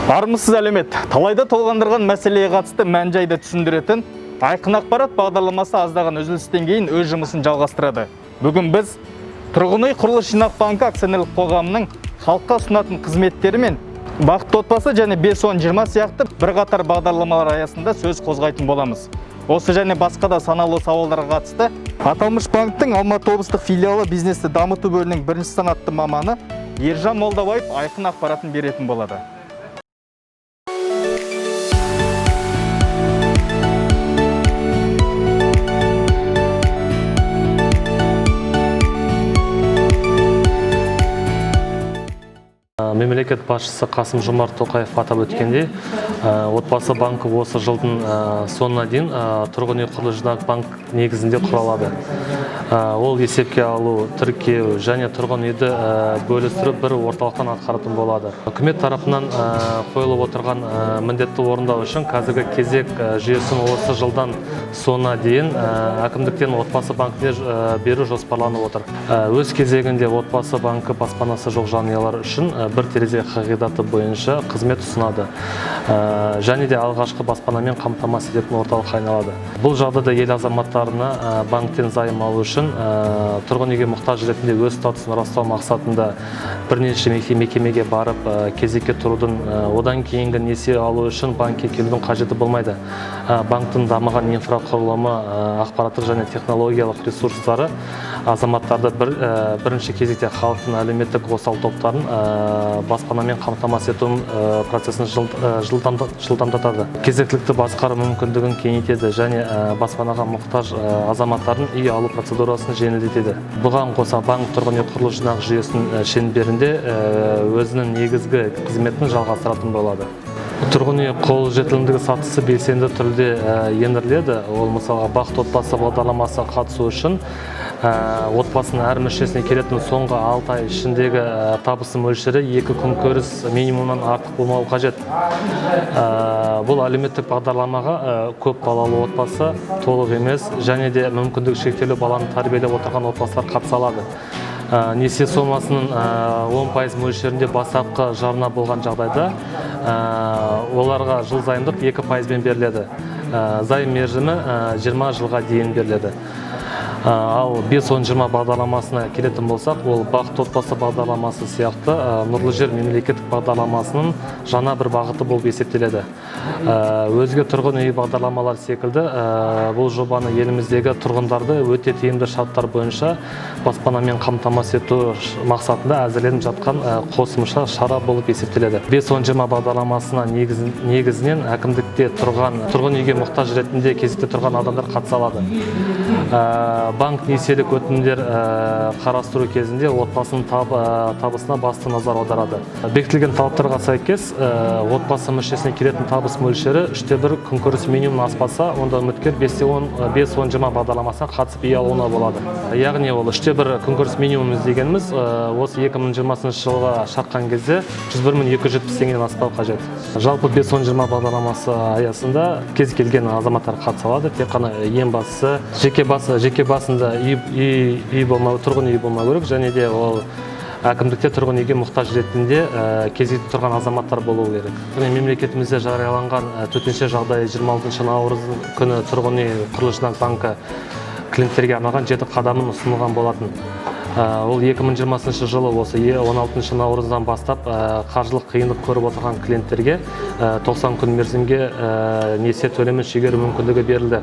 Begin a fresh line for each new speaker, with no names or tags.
Армысыз әлеумет, талайда толғандырған мәселеге қатысты мән-жайды түсіндіретін Айқын ақпарат бағдарламасы аздаған үзілістен кейін өз жұмысын жалғастырады. Бүгін біз Тұрғын үй құрылыс жинақ банкі акционерлік қоғамының халыққа ұсынатын қызметтері мен бақытты отбасы және 5-10-20 сияқты бірқатар бағдарламалар аясында сөз қозғайтын боламыз. Осы және басқа да санаулы сауалдарға қатысты аталмыш банктың Алматы облыстық филиалы бизнесті дамыту бөлімінің бірінші санатты маманы Ержан Молдабаев Айқын ақпаратын беретін болады.
Мемлекет басшысы Қасым-Жомарт Тоқаев атап өткендей, отбасы банкі осы жылдың соңына дейін тұрғын үй құрылыс жинақ банк негізінде құралады. Ол есепке алу, тіркеу және тұрғын үйді бөлістіріп бір орталықтан атқаратын болады. Үкімет тарапынан қойылып отырған міндетті орындау үшін қазіргі кезек жүйесін осы жылдан соңына дейін әкімдіктен отбасы банкіне беру жоспарланып отыр. Өз кезегінде отбасы банкі баспанасы жоқ жанұялар үшін бір терезе қағидаты бойынша қызмет ұсынады және де алғашқы баспанамен қамтамасыз ететін орталық айналады. Бұл жағдайда ел азаматтарына банктен займ алу үшін тұрғын үйге мұқтаж ретінде өз статусын растау мақсатында бірнеше мекемеге барып кезекке тұрудың, одан кейінгі несие алу үшін банкке келудің қажеті болмайды. Банктың дамыған инфрақұрылымы, ақпараттық және технологиялық ресурстары азаматтарды бірінші кезекте халықтың әлеуметтік осал топтарын баспанамен қамтамасыз ету процесін жылдамдатады. Кезектілікті басқару мүмкіндігін кеңейтеді және баспанаға мұқтаж азаматтардың үй алу процедурасын жеңілдетеді. Бұған қоса банк тұрғын үй құрылыс жинақ жүйесінің шеңберінде өзінің негізгі қызметін жалғастыратын болады. Тұрғын үй қолжетімділігі сатысы белсенді түрде ендіріледі. Ол мысалға бақытты отбасы бағдарламасы қатысу үшін отбасының әр мүшесіне келетін соңғы 6 ай ішіндегі табысы мөлшері 2 күнкөріс минимумнан артық болмауы қажет. Бұл әлеуметтік бағдарламаға көп балалы отбасы, толық емес және де мүмкіндігі шектеулі баланы тәрбиелеп отырған отбасылар қатыса алады. Несие сомасының 10% мөлшерінде бастапқы жарна болған жағдайда оларға жыл займдық 2%-мен беріледі. Займ мерзімі 20 жылға дейін беріледі. Ал 5-10-20 бағдарламасына келетін болсақ, ол бақытты отбасы бағдарламасы сияқты Нұрлы жер мемлекеттік бағдарламасының жаңа бір бағыты болып есептеледі. Өзге тұрғын үй бағдарламалар секілді бұл жобаны еліміздегі тұрғындарды өте тиімді шарттар бойынша баспанамен қамтамасыз ету мақсатында әзірленіп жатқан қосымша шара болып есептеледі. 5-10-20 бағдарламасына негізінен әкімдікте тұрғын үйге мұқтаж ретінде кезекте тұрған адамдар қатыса алады. Банк несиелік өтінімдер қарастыру кезінде отбасының табысына басты назар аударады. Бекітілген талаптарға сәйкес отбасы мүшесіне келетін табыс мөлшері 3/1 күнкөріс минимумын аспаса, онда үміткер 5-10-20 бағдарламасына қатысып үй алуына болады. Яғни ол 3/1 күнкөріс минимум дегеніміз осы 2020 жылға шаққан кезде 101.270 теңгеден аспау қажет. Жалпы 5-10-20 бағдарламасы аясында кез келген азаматтар қатыса алады. Тек қана ең бастысы жеке басында тұрғын үй болмау керек және де ол әкімдікте тұрғын үйге мұқтаж ретінде кезекте тұрған азаматтар болуы керек. Мемлекетімізде жарияланған төтенше жағдай 26 наурыз күні тұрғын үй құрылыс жинақ банкі клиенттерге арналған 7 қадамын ұсынылған болатын. Ол 2020 жылы осы 16 наурыздан бастап қаржылық қиындық көріп отырған клиенттерге 90 күн мерзімге несие төлемін шегеру мүмкіндігі берілді.